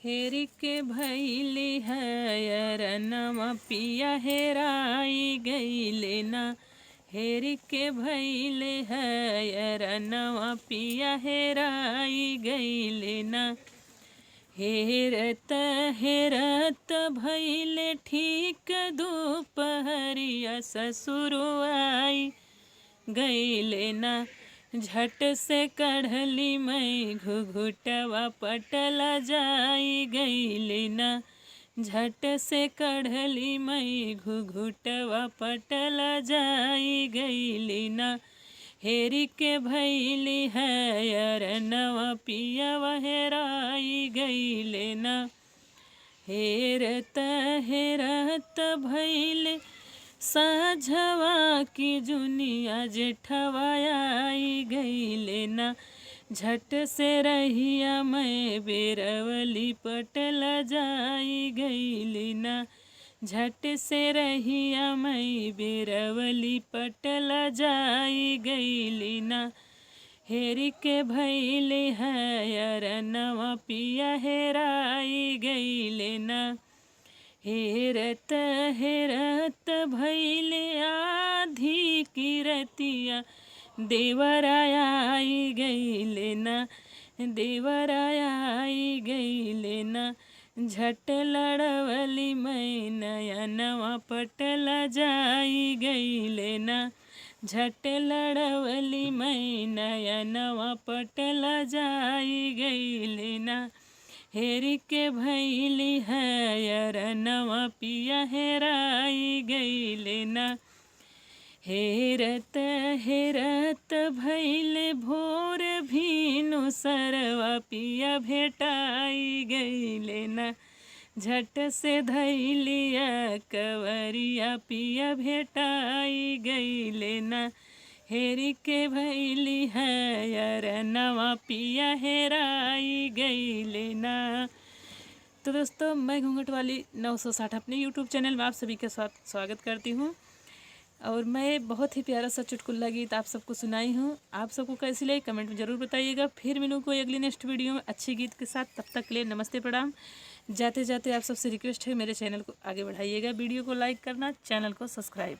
हेरी के भैली हयरनमा पिया हेराई गईले ना। हेरी के भैले हयरनमा पिया हेराई गईले ना। हेरत हेरत भैले ठीक दोपहरिया ससुरवाई गईले ना। झट से कढ़ली मैं घुघुटवा पटला जाई गईले ना। झट से कढ़ली मैं घुघुटवा पटला जाई गईले ना। हेरी के भैली हयरनवा पियवा हेराई गईले ना। हेरत हेरत भैले साझवा की जुनिया जेठवा आई गईले ना। झट से रहिया मैं बेरवली पटला जाई गईले ना। झट से रहिया मैं बेरवली पटला जाई गईली ना। हेरी के भैले हयरनवा पिया हेराई गईले ना। हेरत हेरत भैले आधी की रतिया देवराया आई गईले ना। देवराया आई गईले ना। झट लड़वली मैं नयनवा पटला जाई गईले ना। झट लड़वली मैं नयनवा पटला जाई गईले ना। हेरी के भैली हयरनवा पिया हेराई गईले ना। हेरत हेरत भैले भोर भीनु सरवा पिया भेटाई गईले ना। झट से धैलिया कवरिया पिया भेटाई गईले ना। हेरी के भैली हयरनवा पिया हेराई गईले ना। तो दोस्तों, मैं घूंघट वाली 960 अपने यूट्यूब चैनल में आप सभी के साथ स्वागत करती हूँ। और मैं बहुत ही प्यारा सा चुटकुला गीत आप सबको सुनाई हूँ। आप सबको कैसी लगी कमेंट में ज़रूर बताइएगा। फिर मिलूँ कोई अगली नेक्स्ट वीडियो में अच्छे गीत के साथ। तब तक के लिए नमस्ते प्रणाम। जाते जाते आप सबसे रिक्वेस्ट है मेरे चैनल को आगे बढ़ाइएगा, वीडियो को लाइक करना, चैनल को सब्सक्राइब।